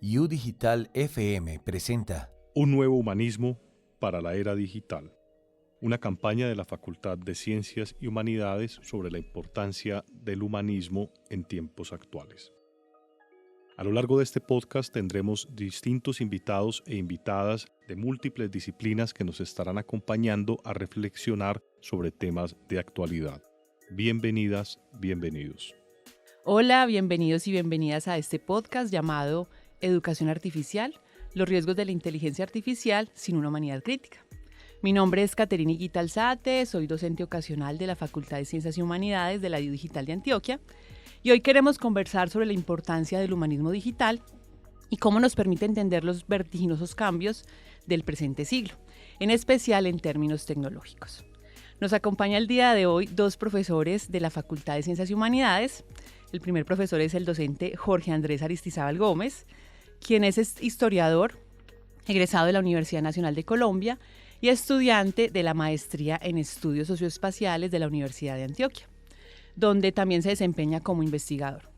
U Digital FM presenta Un nuevo humanismo para la era digital. Una campaña de la Facultad de Ciencias y Humanidades sobre la importancia del humanismo en tiempos actuales. A lo largo de este podcast tendremos distintos invitados e invitadas de múltiples disciplinas que nos estarán acompañando a reflexionar sobre temas de actualidad. Bienvenidas, bienvenidos. Hola, bienvenidos y bienvenidas a este podcast llamado Educación Artificial, los riesgos de la inteligencia artificial sin una humanidad crítica. Mi nombre es Caterina Higuita Alzate, soy docente ocasional de la Facultad de Ciencias y Humanidades de la U Digital de Antioquia y hoy queremos conversar sobre la importancia del humanismo digital y cómo nos permite entender los vertiginosos cambios del presente siglo, en especial en términos tecnológicos. Nos acompaña el día de hoy dos profesores de la Facultad de Ciencias y Humanidades. El primer profesor es el docente Jorge Andrés Aristizábal Gómez, quien es historiador, egresado de la Universidad Nacional de Colombia y estudiante de la maestría en estudios socioespaciales de la Universidad de Antioquia, donde también se desempeña como investigador.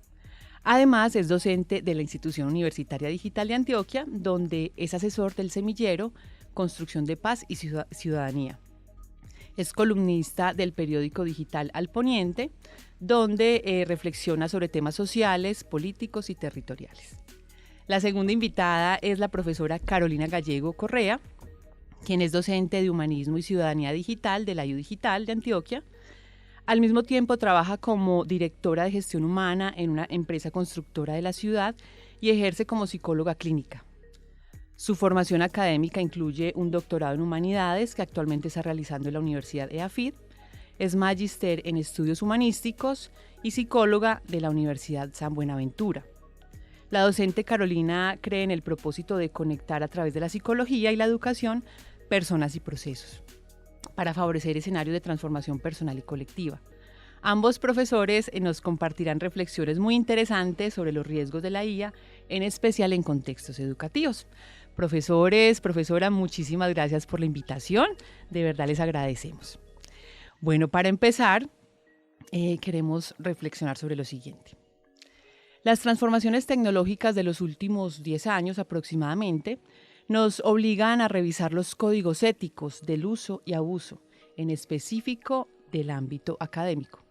Además, es docente de la Institución Universitaria Digital de Antioquia, donde es asesor del semillero Construcción de Paz y Ciudadanía. Es columnista del periódico digital Al Poniente, donde reflexiona sobre temas sociales, políticos y territoriales. La segunda invitada es la profesora Carolina Gallego Correa, quien es docente de Humanismo y Ciudadanía Digital de la U Digital de Antioquia. Al mismo tiempo trabaja como directora de gestión humana en una empresa constructora de la ciudad y ejerce como psicóloga clínica. Su formación académica incluye un doctorado en Humanidades que actualmente está realizando en la Universidad EAFIT, es magíster en estudios humanísticos y psicóloga de la Universidad San Buenaventura. La docente Carolina cree en el propósito de conectar a través de la psicología y la educación personas y procesos para favorecer escenarios de transformación personal y colectiva. Ambos profesores nos compartirán reflexiones muy interesantes sobre los riesgos de la IA, en especial en contextos educativos. Profesores, profesora, muchísimas gracias por la invitación, de verdad les agradecemos. Bueno, para empezar, queremos reflexionar sobre lo siguiente. Las transformaciones tecnológicas de los últimos 10 años aproximadamente nos obligan a revisar los códigos éticos del uso y abuso, en específico del ámbito académico.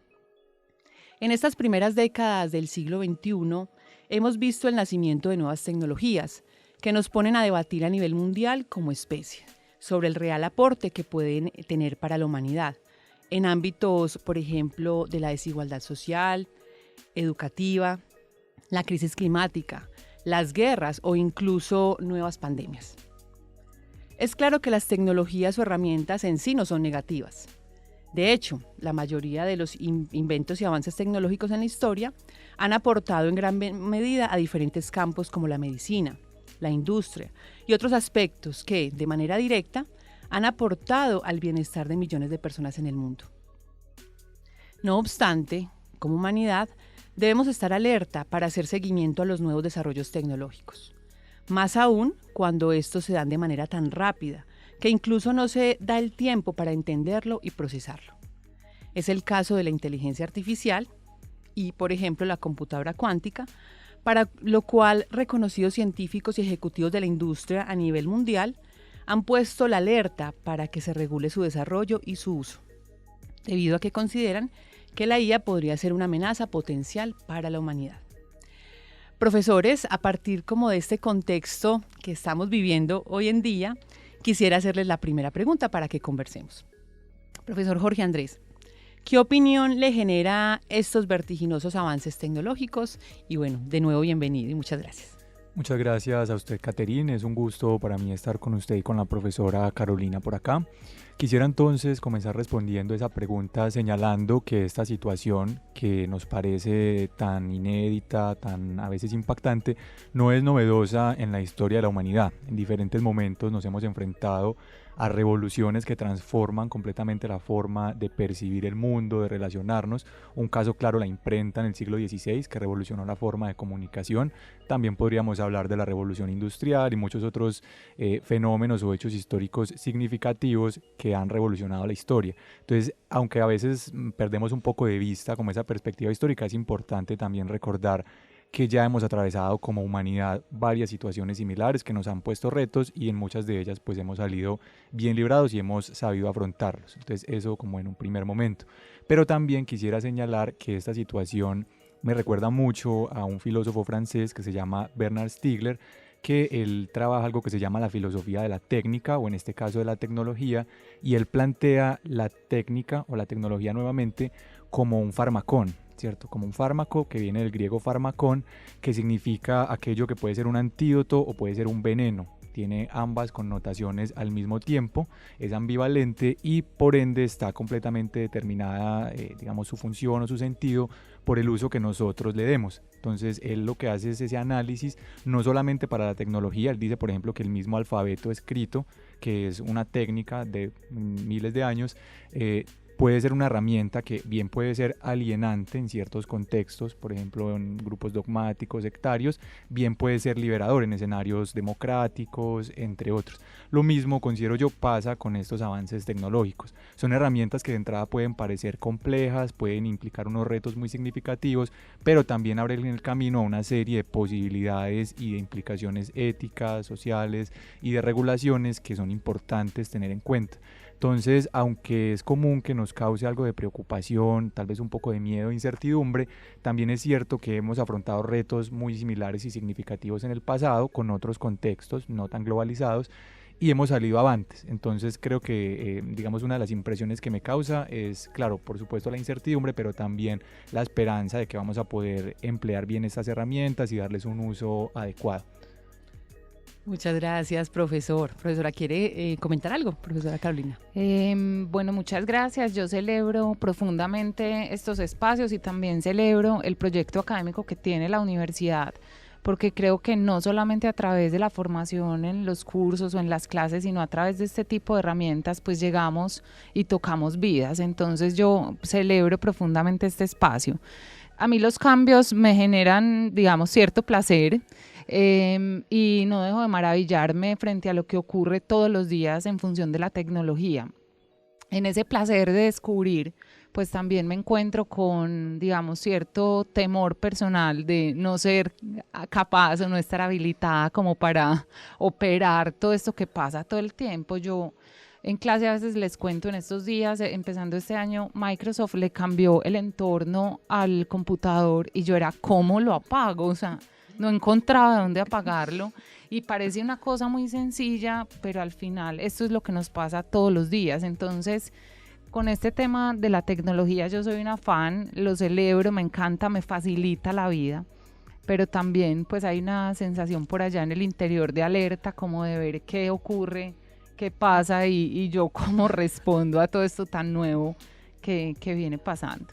En estas primeras décadas del siglo XXI hemos visto el nacimiento de nuevas tecnologías que nos ponen a debatir a nivel mundial como especie sobre el real aporte que pueden tener para la humanidad en ámbitos, por ejemplo, de la desigualdad social, educativa, la crisis climática, las guerras o incluso nuevas pandemias. Es claro que las tecnologías o herramientas en sí no son negativas. De hecho, la mayoría de los inventos y avances tecnológicos en la historia han aportado en gran medida a diferentes campos como la medicina, la industria y otros aspectos que, de manera directa, han aportado al bienestar de millones de personas en el mundo. No obstante, como humanidad, debemos estar alerta para hacer seguimiento a los nuevos desarrollos tecnológicos. Más aún cuando estos se dan de manera tan rápida que incluso no se da el tiempo para entenderlo y procesarlo. Es el caso de la inteligencia artificial y, por ejemplo, la computadora cuántica, para lo cual reconocidos científicos y ejecutivos de la industria a nivel mundial han puesto la alerta para que se regule su desarrollo y su uso, debido a que consideran que la IA podría ser una amenaza potencial para la humanidad. Profesores, a partir como de este contexto que estamos viviendo hoy en día, quisiera hacerles la primera pregunta para que conversemos. Profesor Jorge Andrés, ¿qué opinión le genera estos vertiginosos avances tecnológicos? Y bueno, de nuevo bienvenido y muchas gracias. Muchas gracias a usted, Caterina. Es un gusto para mí estar con usted y con la profesora Carolina por acá. Quisiera entonces comenzar respondiendo esa pregunta señalando que esta situación que nos parece tan inédita, tan a veces impactante, no es novedosa en la historia de la humanidad. En diferentes momentos nos hemos enfrentado a revoluciones que transforman completamente la forma de percibir el mundo, de relacionarnos. Un caso claro, la imprenta en el siglo XVI, que revolucionó la forma de comunicación. También podríamos hablar de la revolución industrial y muchos otros fenómenos o hechos históricos significativos que han revolucionado la historia. Entonces, aunque a veces perdemos un poco de vista como esa perspectiva histórica, es importante también recordar que ya hemos atravesado como humanidad varias situaciones similares que nos han puesto retos y en muchas de ellas pues hemos salido bien librados y hemos sabido afrontarlos. Entonces eso como en un primer momento. Pero también quisiera señalar que esta situación me recuerda mucho a un filósofo francés que se llama Bernard Stiegler, que él trabaja algo que se llama la filosofía de la técnica, o en este caso de la tecnología, y él plantea la técnica o la tecnología nuevamente como un farmacón, ¿cierto? Como un fármaco que viene del griego farmacón, que significa aquello que puede ser un antídoto o puede ser un veneno. Tiene ambas connotaciones al mismo tiempo, es ambivalente y por ende está completamente determinada, digamos, su función o su sentido por el uso que nosotros le demos. Entonces él lo que hace es ese análisis no solamente para la tecnología. Él dice por ejemplo que el mismo alfabeto escrito, que es una técnica de miles de años, puede ser una herramienta que bien puede ser alienante en ciertos contextos, por ejemplo en grupos dogmáticos, sectarios, bien puede ser liberador en escenarios democráticos, entre otros. Lo mismo considero yo pasa con estos avances tecnológicos. Son herramientas que de entrada pueden parecer complejas, pueden implicar unos retos muy significativos, pero también abren el camino a una serie de posibilidades y de implicaciones éticas, sociales y de regulaciones que son importantes tener en cuenta. Entonces, aunque es común que nos cause algo de preocupación, tal vez un poco de miedo e incertidumbre, también es cierto que hemos afrontado retos muy similares y significativos en el pasado, con otros contextos no tan globalizados, y hemos salido avantes. Entonces creo que, digamos, una de las impresiones que me causa es, claro, por supuesto la incertidumbre, pero también la esperanza de que vamos a poder emplear bien estas herramientas y darles un uso adecuado. Muchas gracias, profesor. Profesora, ¿quiere comentar algo, profesora Carolina? Bueno, muchas gracias. Yo celebro profundamente estos espacios y también celebro el proyecto académico que tiene la universidad, porque creo que no solamente a través de la formación en los cursos o en las clases, sino a través de este tipo de herramientas, pues llegamos y tocamos vidas. Entonces yo celebro profundamente este espacio. A mí los cambios me generan, digamos, cierto placer, y no dejo de maravillarme frente a lo que ocurre todos los días en función de la tecnología. En ese placer de descubrir, pues también me encuentro con, digamos, cierto temor personal de no ser capaz o no estar habilitada como para operar todo esto que pasa todo el tiempo. Yo en clase a veces les cuento, en estos días, empezando este año, Microsoft le cambió el entorno al computador y yo era, ¿cómo lo apago? O sea, no encontraba dónde apagarlo y parece una cosa muy sencilla, pero al final esto es lo que nos pasa todos los días. Entonces, con este tema de la tecnología yo soy una fan, lo celebro, me encanta, me facilita la vida, pero también pues hay una sensación por allá en el interior de alerta, como de ver qué ocurre, qué pasa y yo cómo respondo a todo esto tan nuevo que viene pasando.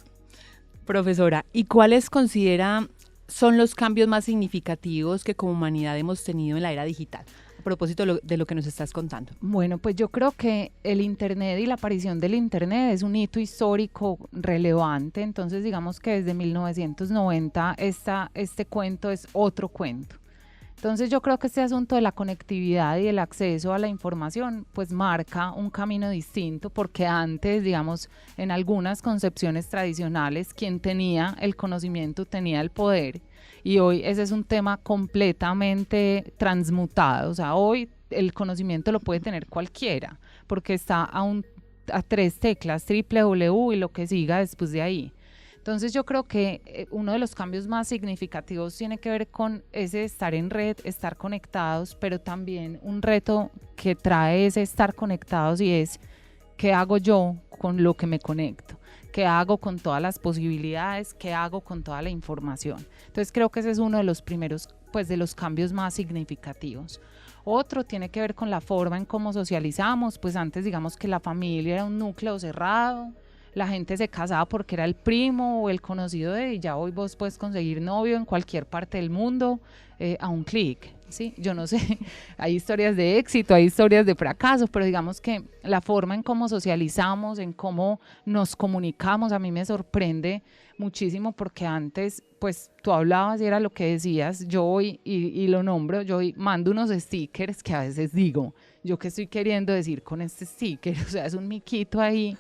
Profesora, ¿y cuáles considera son los cambios más significativos que como humanidad hemos tenido en la era digital? A propósito de lo que nos estás contando. Bueno, pues yo creo que el Internet y la aparición del Internet es un hito histórico relevante. Entonces, digamos que desde 1990 este cuento es otro cuento. Entonces, yo creo que este asunto de la conectividad y el acceso a la información, pues marca un camino distinto, porque antes, digamos, en algunas concepciones tradicionales, quien tenía el conocimiento tenía el poder. Y hoy ese es un tema completamente transmutado. O sea, hoy el conocimiento lo puede tener cualquiera, porque está a 3 teclas, www y lo que siga después de ahí. Entonces yo creo que uno de los cambios más significativos tiene que ver con ese estar en red, estar conectados, pero también un reto que trae ese estar conectados y es ¿qué hago yo con lo que me conecto? ¿Qué hago con todas las posibilidades? ¿Qué hago con toda la información? Entonces creo que ese es uno de los primeros, pues de los cambios más significativos. Otro tiene que ver con la forma en cómo socializamos, pues antes digamos que la familia era un núcleo cerrado, la gente se casaba porque era el primo o el conocido de, y ya hoy vos puedes conseguir novio en cualquier parte del mundo a un clic, ¿sí? Yo no sé, hay historias de éxito, hay historias de fracaso, pero digamos que la forma en cómo socializamos, en cómo nos comunicamos, a mí me sorprende muchísimo, porque antes, pues tú hablabas y era lo que decías, yo hoy, y lo nombro, yo hoy mando unos stickers que a veces digo, ¿yo qué estoy queriendo decir con este sticker? O sea, es un miquito ahí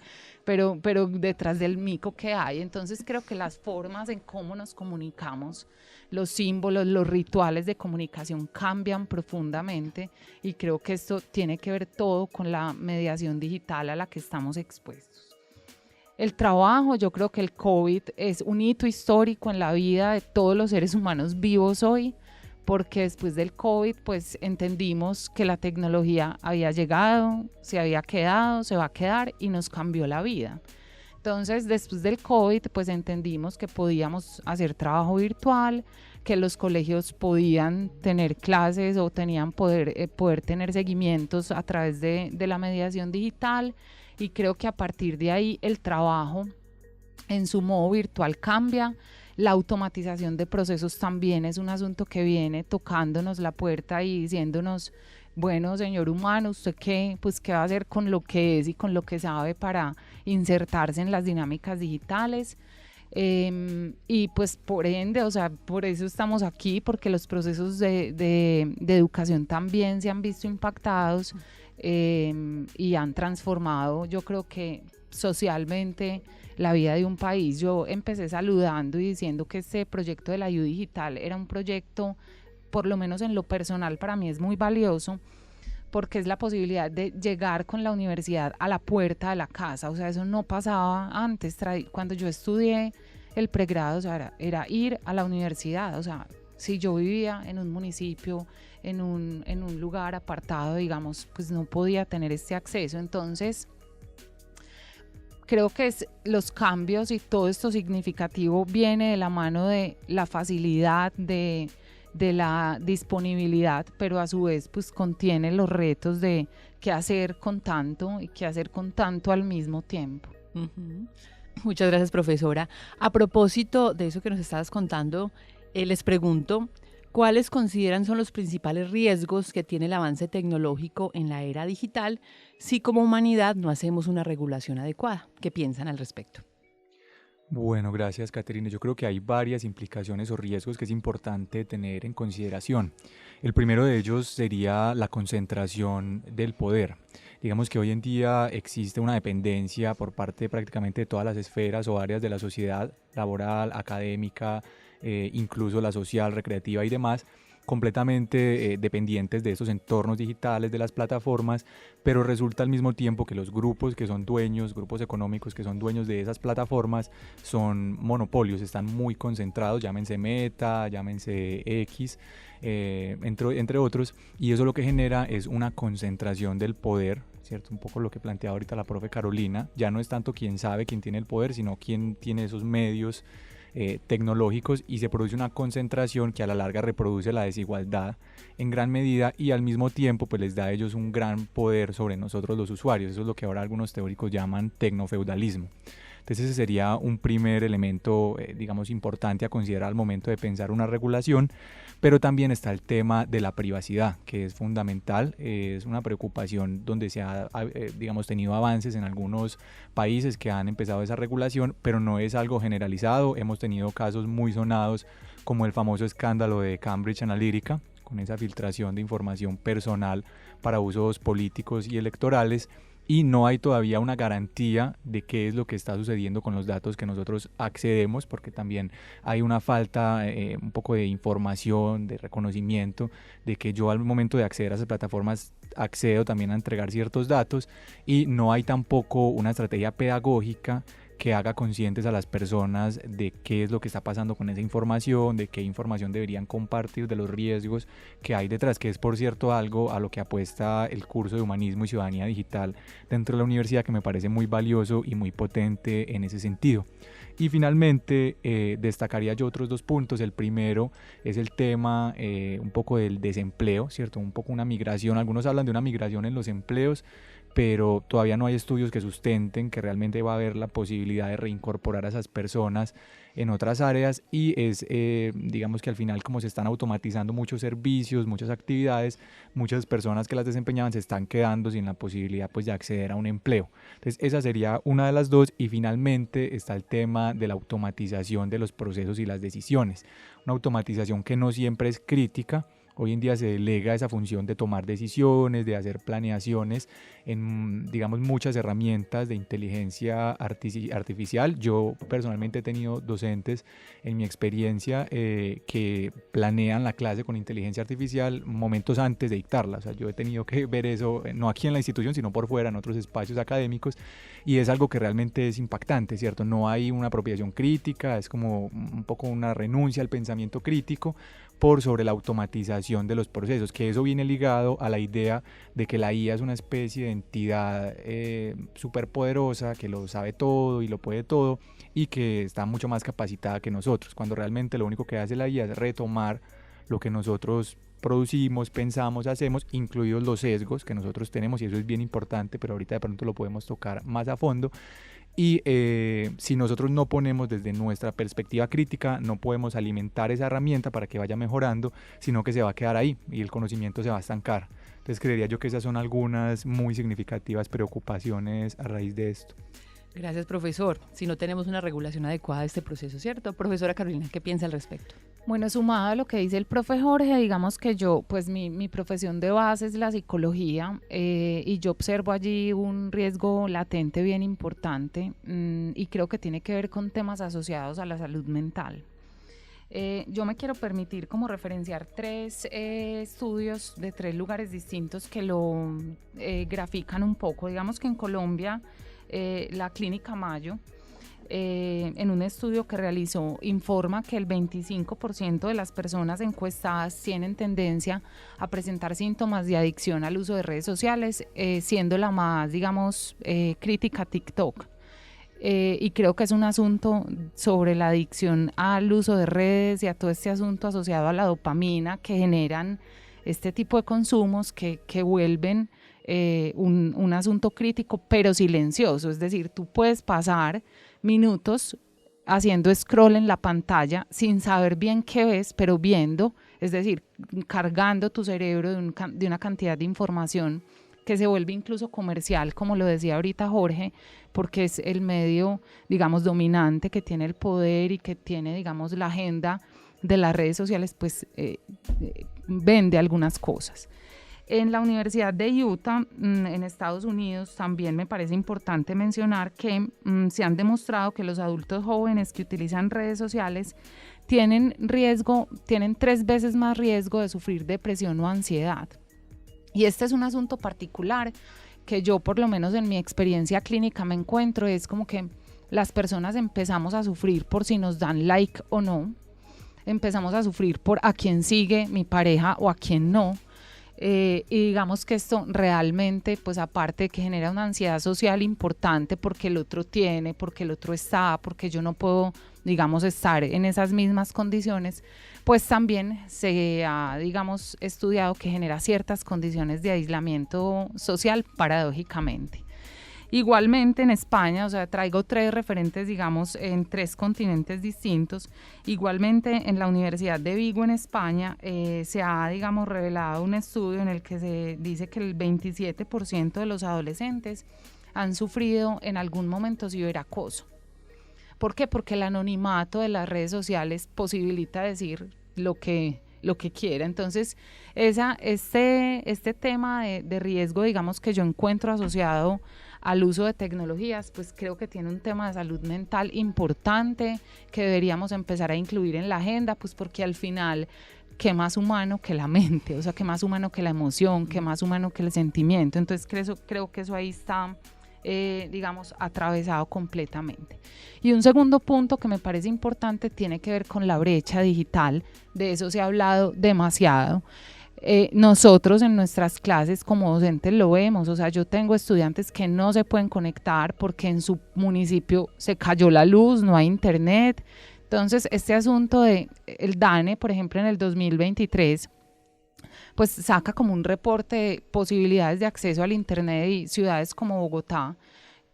pero detrás del mico que hay. Entonces creo que las formas en cómo nos comunicamos, los símbolos, los rituales de comunicación cambian profundamente y creo que esto tiene que ver todo con la mediación digital a la que estamos expuestos. El trabajo, yo creo que el COVID es un hito histórico en la vida de todos los seres humanos vivos hoy, porque después del COVID pues entendimos que la tecnología había llegado, se había quedado, se va a quedar y nos cambió la vida. Entonces después del COVID pues entendimos que podíamos hacer trabajo virtual, que los colegios podían tener clases o tenían poder tener seguimientos a través de la mediación digital, y creo que a partir de ahí el trabajo en su modo virtual cambia. La automatización de procesos también es un asunto que viene tocándonos la puerta y diciéndonos, bueno, señor humano, ¿usted qué va a hacer con lo que es y con lo que sabe para insertarse en las dinámicas digitales? Y pues por ende, o sea, por eso estamos aquí, porque los procesos de educación también se han visto impactados y han transformado, yo creo que socialmente, la vida de un país. Yo empecé saludando y diciendo que este proyecto de la U Digital era un proyecto, por lo menos en lo personal, para mí es muy valioso, porque es la posibilidad de llegar con la universidad a la puerta de la casa. O sea, eso no pasaba antes. Cuando yo estudié el pregrado, o sea, era ir a la universidad. O sea, si yo vivía en un municipio, en un lugar apartado, digamos, pues no podía tener este acceso. Entonces, creo que los cambios y todo esto significativo viene de la mano de la facilidad, de la disponibilidad, pero a su vez pues contiene los retos de qué hacer con tanto y qué hacer con tanto al mismo tiempo. Uh-huh. Muchas gracias, profesora. A propósito de eso que nos estabas contando, les pregunto, ¿cuáles consideran son los principales riesgos que tiene el avance tecnológico en la era digital si como humanidad no hacemos una regulación adecuada? ¿Qué piensan al respecto? Bueno, gracias, Caterina. Yo creo que hay varias implicaciones o riesgos que es importante tener en consideración. El primero de ellos sería la concentración del poder. Digamos que hoy en día existe una dependencia por parte prácticamente de todas las esferas o áreas de la sociedad, laboral, académica, incluso la social, recreativa y demás, completamente dependientes de esos entornos digitales, de las plataformas, pero resulta al mismo tiempo que los grupos que son dueños, grupos económicos que son dueños de esas plataformas, son monopolios, están muy concentrados, llámense Meta, llámense X, entre otros, y eso lo que genera es una concentración del poder, ¿cierto? Un poco lo que planteaba ahorita la profe Carolina, ya no es tanto quién sabe quién tiene el poder, sino quién tiene esos medios tecnológicos, y se produce una concentración que a la larga reproduce la desigualdad en gran medida y al mismo tiempo pues les da a ellos un gran poder sobre nosotros los usuarios. Eso es lo que ahora algunos teóricos llaman tecnofeudalismo. Entonces ese sería un primer elemento, digamos, importante a considerar al momento de pensar una regulación, pero también está el tema de la privacidad, que es fundamental, es una preocupación donde se ha, digamos, tenido avances en algunos países que han empezado esa regulación, pero no es algo generalizado. Hemos tenido casos muy sonados como el famoso escándalo de Cambridge Analytica, con esa filtración de información personal para usos políticos y electorales, y no hay todavía una garantía de qué es lo que está sucediendo con los datos que nosotros accedemos, porque también hay una falta un poco de información, de reconocimiento, de que yo al momento de acceder a esas plataformas accedo también a entregar ciertos datos, y no hay tampoco una estrategia pedagógica que haga conscientes a las personas de qué es lo que está pasando con esa información, de qué información deberían compartir, de los riesgos que hay detrás, que es por cierto algo a lo que apuesta el curso de Humanismo y Ciudadanía Digital dentro de la universidad, que me parece muy valioso y muy potente en ese sentido. Y finalmente destacaría yo otros dos puntos. El primero es el tema un poco del desempleo, ¿cierto? Un poco una migración, algunos hablan de una migración en los empleos, pero todavía no hay estudios que sustenten que realmente va a haber la posibilidad de reincorporar a esas personas en otras áreas, y es digamos que al final, como se están automatizando muchos servicios, muchas actividades, muchas personas que las desempeñaban se están quedando sin la posibilidad pues de acceder a un empleo. Entonces esa sería una de las dos. Y finalmente está el tema de la automatización de los procesos y las decisiones, una automatización que no siempre es crítica. Hoy en día se delega esa función de tomar decisiones, de hacer planeaciones en, digamos, muchas herramientas de inteligencia artificial. Yo personalmente he tenido docentes en mi experiencia que planean la clase con inteligencia artificial momentos antes de dictarla. O sea, yo he tenido que ver eso, no aquí en la institución, sino por fuera, en otros espacios académicos, y es algo que realmente es impactante, ¿cierto? No hay una apropiación crítica, es como un poco una renuncia al pensamiento crítico por sobre la automatización de los procesos, que eso viene ligado a la idea de que la IA es una especie de entidad superpoderosa que lo sabe todo y lo puede todo y que está mucho más capacitada que nosotros, cuando realmente lo único que hace la IA es retomar lo que nosotros producimos, pensamos, hacemos, incluidos los sesgos que nosotros tenemos, y eso es bien importante, pero ahorita de pronto lo podemos tocar más a fondo. Y si nosotros no ponemos desde nuestra perspectiva crítica, no podemos alimentar esa herramienta para que vaya mejorando, sino que se va a quedar ahí y el conocimiento se va a estancar. Entonces creería yo que esas son algunas muy significativas preocupaciones a raíz de esto. Gracias, profesor. Si no tenemos una regulación adecuada de este proceso, ¿cierto? Profesora Carolina, ¿qué piensa al respecto? Bueno, sumado a lo que dice el profe Jorge, digamos que yo, pues mi profesión de base es la psicología y yo observo allí un riesgo latente bien importante y creo que tiene que ver con temas asociados a la salud mental. Yo me quiero permitir como referenciar 3 estudios de 3 lugares distintos que lo grafican un poco. Digamos que en Colombia, la Clínica Mayo, en un estudio que realizó, informa que el 25% de las personas encuestadas tienen tendencia a presentar síntomas de adicción al uso de redes sociales, siendo la más, digamos, crítica TikTok. Y creo que es un asunto sobre la adicción al uso de redes y a todo este asunto asociado a la dopamina que generan este tipo de consumos que vuelven un asunto crítico pero silencioso. Es decir, tú puedes pasar minutos haciendo scroll en la pantalla sin saber bien qué ves, pero viendo, es decir, cargando tu cerebro de una cantidad de información que se vuelve incluso comercial, como lo decía ahorita Jorge, porque es el medio, digamos, dominante que tiene el poder y que tiene, digamos, la agenda de las redes sociales, pues vende algunas cosas. En la Universidad de Utah, en Estados Unidos, también me parece importante mencionar que se han demostrado que los adultos jóvenes que utilizan redes sociales tienen 3 veces más riesgo de sufrir depresión o ansiedad. Y este es un asunto particular que yo, por lo menos en mi experiencia clínica, me encuentro, es como que las personas empezamos a sufrir por si nos dan like o no, empezamos a sufrir por a quién sigue mi pareja o a quién no. Y digamos que esto realmente, pues aparte de que genera una ansiedad social importante porque el otro tiene, porque el otro está, porque yo no puedo, digamos, estar en esas mismas condiciones, pues también se ha, digamos, estudiado que genera ciertas condiciones de aislamiento social paradójicamente. Igualmente en España, o sea, traigo 3 referentes, digamos, en 3 continentes distintos. Igualmente en la Universidad de Vigo, en España, se ha, digamos, revelado un estudio en el que se dice que el 27% de los adolescentes han sufrido en algún momento ciberacoso. ¿Por qué? Porque el anonimato de las redes sociales posibilita decir lo que quiera. Entonces, este tema de riesgo, digamos, que yo encuentro asociado al uso de tecnologías, pues creo que tiene un tema de salud mental importante que deberíamos empezar a incluir en la agenda, pues porque al final, ¿qué más humano que la mente? O sea, ¿qué más humano que la emoción? ¿Qué más humano que el sentimiento? Entonces creo que eso ahí está, digamos, atravesado completamente. Y un segundo punto que me parece importante tiene que ver con la brecha digital. De eso se ha hablado demasiado. Nosotros en nuestras clases como docentes lo vemos, o sea, yo tengo estudiantes que no se pueden conectar porque en su municipio se cayó la luz, no hay internet. Entonces, este asunto de el DANE, por ejemplo, en el 2023, pues saca como un reporte de posibilidades de acceso al internet y ciudades como Bogotá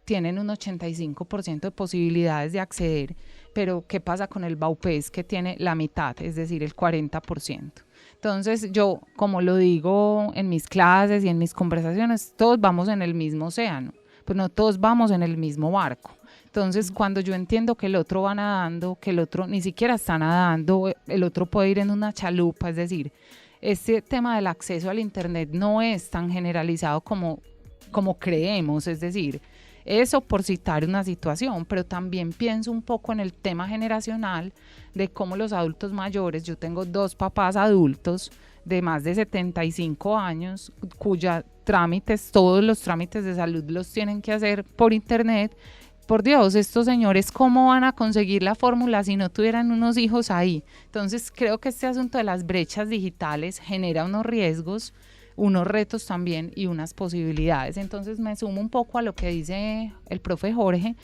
tienen un 85% de posibilidades de acceder, pero ¿qué pasa con el Baupés que tiene la mitad, es decir, el 40%? Entonces yo, como lo digo en mis clases y en mis conversaciones, todos vamos en el mismo océano, pues no todos vamos en el mismo barco. Entonces cuando yo entiendo que el otro va nadando, que el otro ni siquiera está nadando, el otro puede ir en una chalupa, es decir, este tema del acceso al Internet no es tan generalizado como creemos, es decir, eso por citar una situación, pero también pienso un poco en el tema generacional de cómo los adultos mayores, yo tengo 2 papás adultos de más de 75 años, todos los trámites de salud los tienen que hacer por Internet. Por Dios, estos señores, ¿cómo van a conseguir la fórmula si no tuvieran unos hijos ahí? Entonces, creo que este asunto de las brechas digitales genera unos riesgos, unos retos también y unas posibilidades. Entonces, me sumo un poco a lo que dice el profe Jorge,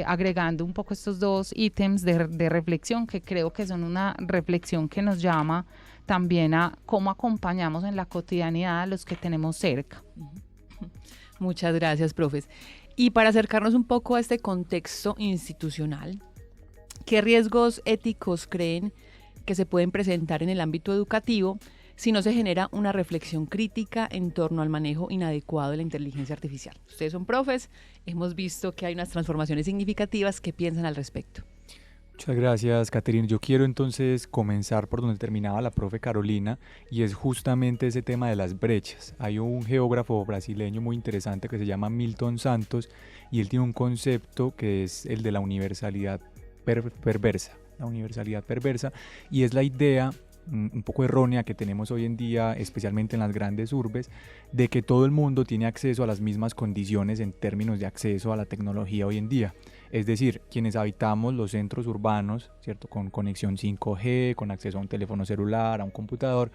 agregando un poco estos 2 ítems de reflexión que creo que son una reflexión que nos llama también a cómo acompañamos en la cotidianidad a los que tenemos cerca. Muchas gracias, profes. Y para acercarnos un poco a este contexto institucional, ¿qué riesgos éticos creen que se pueden presentar en el ámbito educativo si no se genera una reflexión crítica en torno al manejo inadecuado de la inteligencia artificial? Ustedes son profes, hemos visto que hay unas transformaciones significativas. ¿Qué piensan al respecto? Muchas gracias, Caterina. Yo quiero entonces comenzar por donde terminaba la profe Carolina, y es justamente ese tema de las brechas. Hay un geógrafo brasileño muy interesante que se llama Milton Santos, y él tiene un concepto que es el de la universalidad perversa. La universalidad perversa, y es la idea un poco errónea que tenemos hoy en día, especialmente en las grandes urbes, de que todo el mundo tiene acceso a las mismas condiciones en términos de acceso a la tecnología hoy en día. Es decir, quienes habitamos los centros urbanos, ¿cierto?, con conexión 5G, con acceso a un teléfono celular, a un computador,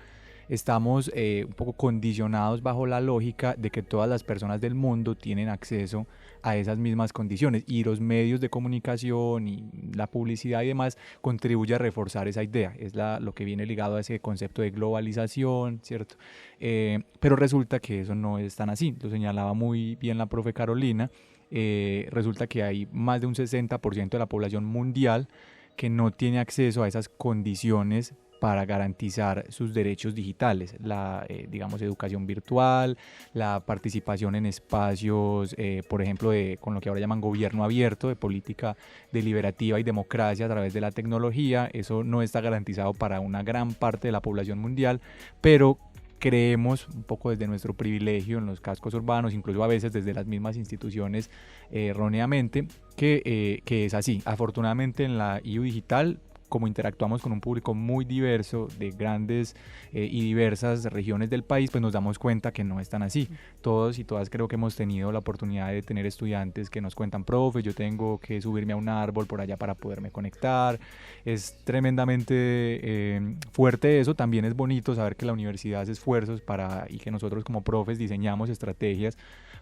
estamos un poco condicionados bajo la lógica de que todas las personas del mundo tienen acceso a esas mismas condiciones, y los medios de comunicación y la publicidad y demás contribuye a reforzar esa idea. Es lo que viene ligado a ese concepto de globalización, ¿cierto? Pero resulta que eso no es tan así. Lo señalaba muy bien la profe Carolina. Resulta que hay más de un 60% de la población mundial que no tiene acceso a esas condiciones para garantizar sus derechos digitales, la digamos, educación virtual, la participación en espacios, por ejemplo, con lo que ahora llaman gobierno abierto, de política deliberativa y democracia a través de la tecnología. Eso no está garantizado para una gran parte de la población mundial, pero creemos un poco desde nuestro privilegio en los cascos urbanos, incluso a veces desde las mismas instituciones erróneamente, que es así. Afortunadamente en la IU Digital, como interactuamos con un público muy diverso de grandes y diversas regiones del país, pues nos damos cuenta que no es tan así. Todos y todas creo que hemos tenido la oportunidad de tener estudiantes que nos cuentan: profe, yo tengo que subirme a un árbol por allá para poderme conectar. Es tremendamente fuerte eso. También es bonito saber que la universidad hace esfuerzos y que nosotros como profes diseñamos estrategias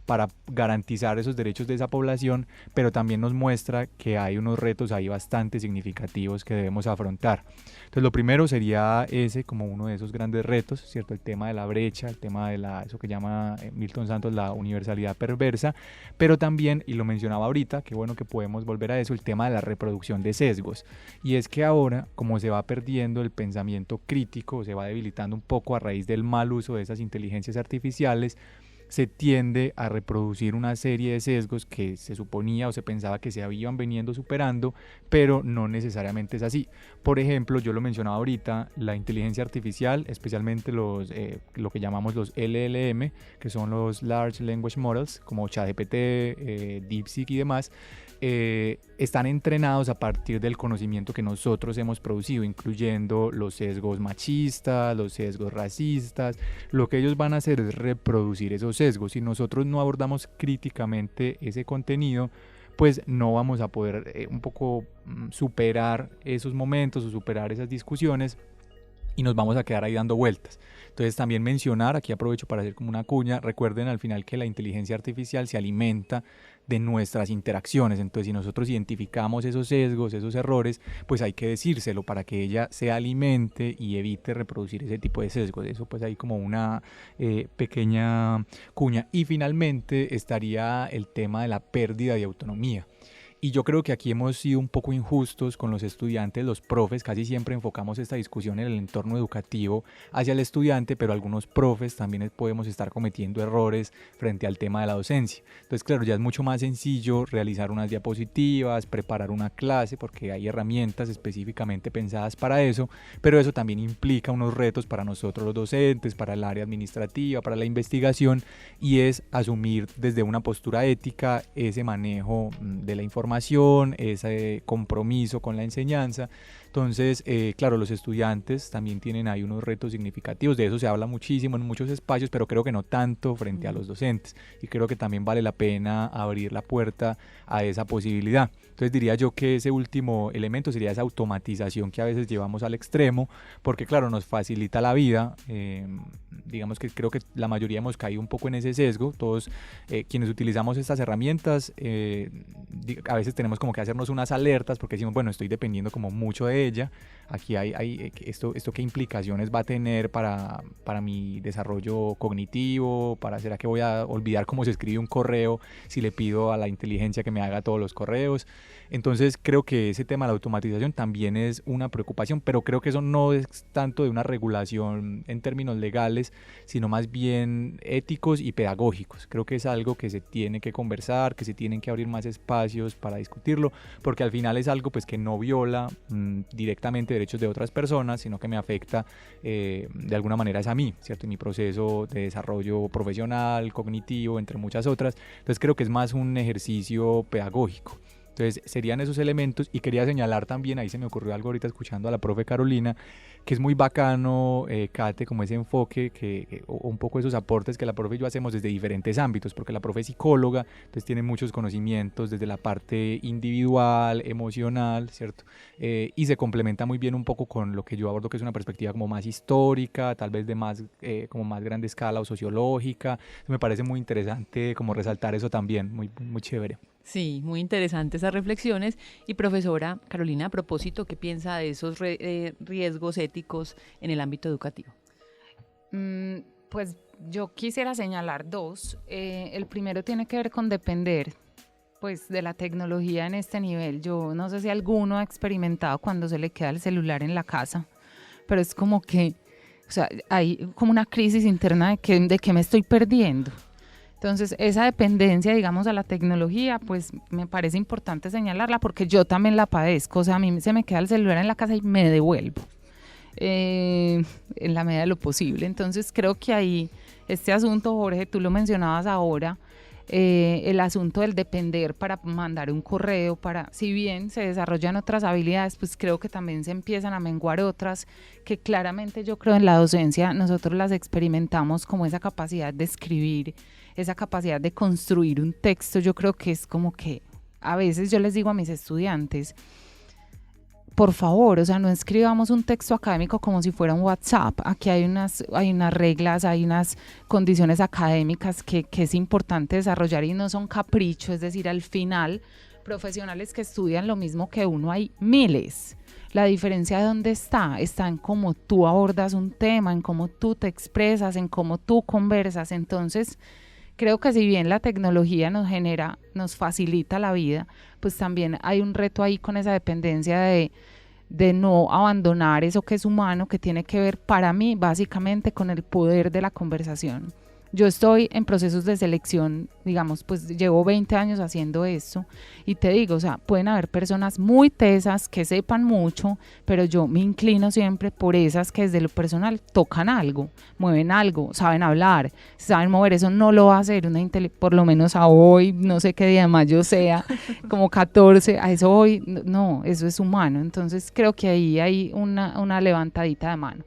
para garantizar esos derechos de esa población, pero también nos muestra que hay unos retos ahí bastante significativos que debemos afrontar. Entonces, lo primero sería ese como uno de esos grandes retos, ¿cierto? El tema de la brecha, el tema de eso que llama Milton Santos la universalidad perversa, pero también, y lo mencionaba ahorita, qué bueno que podemos volver a eso, el tema de la reproducción de sesgos. Y es que ahora, como se va perdiendo el pensamiento crítico, se va debilitando un poco a raíz del mal uso de esas inteligencias artificiales, se tiende a reproducir una serie de sesgos que se suponía o se pensaba que se habían venido superando, pero no necesariamente es así. Por ejemplo, yo lo mencionaba ahorita, la inteligencia artificial, especialmente lo que llamamos los LLM, que son los Large Language Models, como ChatGPT, DeepSeek y demás, están entrenados a partir del conocimiento que nosotros hemos producido, incluyendo los sesgos machistas, los sesgos racistas. Lo que ellos van a hacer es reproducir esos sesgos. Si nosotros no abordamos críticamente ese contenido, pues no vamos a poder un poco superar esos momentos o superar esas discusiones, y nos vamos a quedar ahí dando vueltas. Entonces, también mencionar, aquí aprovecho para hacer como una cuña, recuerden al final que la inteligencia artificial se alimenta de nuestras interacciones. Entonces, si nosotros identificamos esos sesgos, esos errores, pues hay que decírselo para que ella se alimente y evite reproducir ese tipo de sesgos. Eso pues ahí como una pequeña cuña. Y finalmente estaría el tema de la pérdida de autonomía. Y yo creo que aquí hemos sido un poco injustos con los estudiantes, los profes, casi siempre enfocamos esta discusión en el entorno educativo hacia el estudiante, pero algunos profes también podemos estar cometiendo errores frente al tema de la docencia. Entonces, claro, ya es mucho más sencillo realizar unas diapositivas, preparar una clase, porque hay herramientas específicamente pensadas para eso, pero eso también implica unos retos para nosotros los docentes, para el área administrativa, para la investigación, y es asumir desde una postura ética ese manejo de la información, ese compromiso con la enseñanza. Entonces, claro, los estudiantes también tienen ahí unos retos significativos, de eso se habla muchísimo en muchos espacios, pero creo que no tanto frente a los docentes, y creo que también vale la pena abrir la puerta a esa posibilidad. Entonces diría yo que ese último elemento sería esa automatización que a veces llevamos al extremo, porque claro, nos facilita la vida. Digamos que creo que la mayoría hemos caído un poco en ese sesgo, todos quienes utilizamos estas herramientas, a veces tenemos como que hacernos unas alertas, porque decimos, bueno, estoy dependiendo como mucho de ella, aquí hay esto qué implicaciones va a tener para mi desarrollo cognitivo, ¿será que voy a olvidar cómo se escribe un correo si le pido a la inteligencia que me haga todos los correos? Entonces creo que ese tema de la automatización también es una preocupación, pero creo que eso no es tanto de una regulación en términos legales, sino más bien éticos y pedagógicos. Creo que es algo que se tiene que conversar, que se tienen que abrir más espacios para discutirlo, porque al final es algo pues que no viola directamente derechos de otras personas, sino que me afecta de alguna manera es a mí, ¿cierto? En mi proceso de desarrollo profesional, cognitivo, entre muchas otras. Entonces creo que es más un ejercicio pedagógico. Entonces serían esos elementos, y quería señalar también, ahí se me ocurrió algo ahorita escuchando a la profe Carolina, que es muy bacano, Kate, como ese enfoque, o un poco esos aportes que la profe y yo hacemos desde diferentes ámbitos, porque la profe es psicóloga, entonces tiene muchos conocimientos desde la parte individual, emocional, ¿cierto? Y se complementa muy bien un poco con lo que yo abordo, que es una perspectiva como más histórica, tal vez de como más grande escala o sociológica. Me parece muy interesante como resaltar eso también, muy, muy chévere. Sí, muy interesantes esas reflexiones. Y profesora Carolina, a propósito, ¿qué piensa de esos riesgos éticos en el ámbito educativo? Pues yo quisiera señalar dos. El primero tiene que ver con depender pues de la tecnología en este nivel. Yo no sé si alguno ha experimentado cuando se le queda el celular en la casa, pero es como que, o sea, hay como una crisis interna de que me estoy perdiendo. Entonces, esa dependencia, digamos, a la tecnología, pues me parece importante señalarla, porque yo también la padezco. O sea, a mí se me queda el celular en la casa y me devuelvo en la medida de lo posible. Entonces, creo que ahí este asunto, Jorge, tú lo mencionabas ahora, el asunto del depender para mandar un correo, si bien se desarrollan otras habilidades, pues creo que también se empiezan a menguar otras que claramente yo creo en la docencia nosotros las experimentamos, como esa capacidad de escribir, esa capacidad de construir un texto. Yo creo que es como que a veces yo les digo a mis estudiantes, por favor, o sea, no escribamos un texto académico como si fuera un WhatsApp. Aquí hay unas reglas, hay unas condiciones académicas que es importante desarrollar y no son caprichos. Es decir, al final, profesionales que estudian lo mismo que uno hay miles. La diferencia de dónde está en cómo tú abordas un tema, en cómo tú te expresas, en cómo tú conversas. Entonces, creo que si bien la tecnología nos facilita la vida, pues también hay un reto ahí con esa dependencia de no abandonar eso que es humano, que tiene que ver para mí básicamente con el poder de la conversación. Yo estoy en procesos de selección, digamos, pues llevo 20 años haciendo esto y te digo, o sea, pueden haber personas muy tesas que sepan mucho, pero yo me inclino siempre por esas que desde lo personal tocan algo, mueven algo, saben hablar, saben mover. Eso no lo va a hacer por lo menos a hoy, no sé qué día de mayo sea, como 14, a eso hoy, no, eso es humano. Entonces creo que ahí hay una levantadita de mano.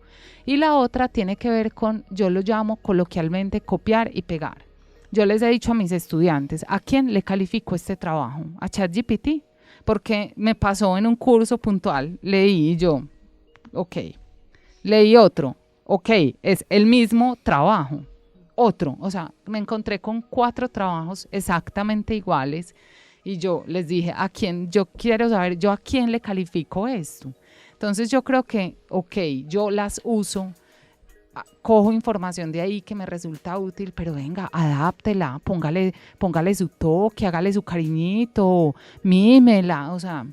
Y la otra tiene que ver con, yo lo llamo coloquialmente, copiar y pegar. Yo les he dicho a mis estudiantes, ¿a quién le califico este trabajo? ¿A ChatGPT? Porque me pasó en un curso puntual, leí y yo, ok. Leí otro, ok, es el mismo trabajo. Otro, o sea, me encontré con 4 trabajos exactamente iguales y yo les dije, yo quiero saber, ¿yo a quién le califico esto? Entonces yo creo que, ok, yo las uso, cojo información de ahí que me resulta útil, pero venga, adáptela, póngale su toque, hágale su cariñito, mímela, o sea,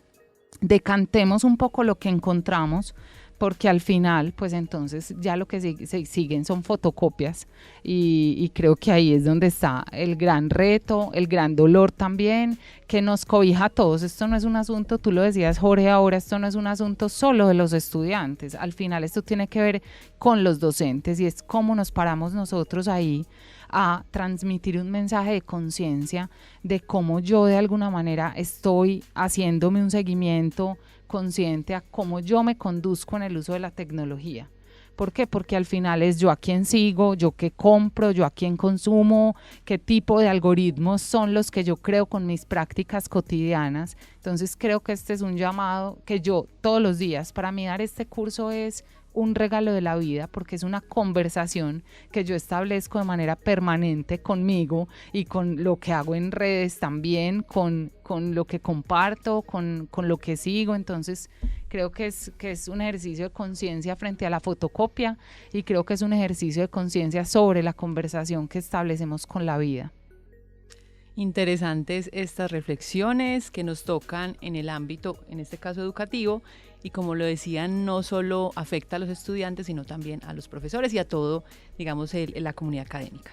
decantemos un poco lo que encontramos, porque al final, pues entonces ya lo que siguen son fotocopias y creo que ahí es donde está el gran reto, el gran dolor también, que nos cobija a todos. Esto no es un asunto, tú lo decías, Jorge, ahora esto no es un asunto solo de los estudiantes, al final esto tiene que ver con los docentes y es cómo nos paramos nosotros ahí a transmitir un mensaje de conciencia de cómo yo de alguna manera estoy haciéndome un seguimiento consciente a cómo yo me conduzco en el uso de la tecnología. ¿Por qué? Porque al final es yo a quién sigo, yo qué compro, yo a quién consumo, qué tipo de algoritmos son los que yo creo con mis prácticas cotidianas. Entonces creo que este es un llamado que yo todos los días, para mí dar este curso es un regalo de la vida, porque es una conversación que yo establezco de manera permanente conmigo y con lo que hago en redes también, con lo que comparto, con lo que sigo. Entonces creo que es un ejercicio de conciencia frente a la fotocopia y creo que es un ejercicio de conciencia sobre la conversación que establecemos con la vida. Interesantes estas reflexiones que nos tocan en el ámbito, en este caso educativo, y como lo decían, no solo afecta a los estudiantes, sino también a los profesores y a todo, digamos, la comunidad académica.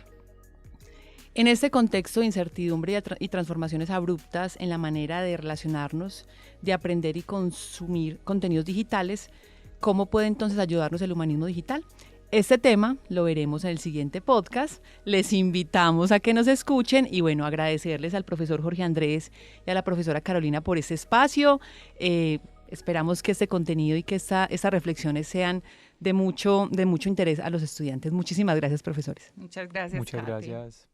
En este contexto de incertidumbre y transformaciones abruptas en la manera de relacionarnos, de aprender y consumir contenidos digitales, ¿cómo puede entonces ayudarnos el humanismo digital? Este tema lo veremos en el siguiente podcast. Les invitamos a que nos escuchen y bueno, agradecerles al profesor Jorge Andrés y a la profesora Carolina por este espacio. Esperamos que este contenido y que estas reflexiones sean de mucho interés a los estudiantes. Muchísimas gracias, profesores. Muchas gracias. Muchas Katy. gracias.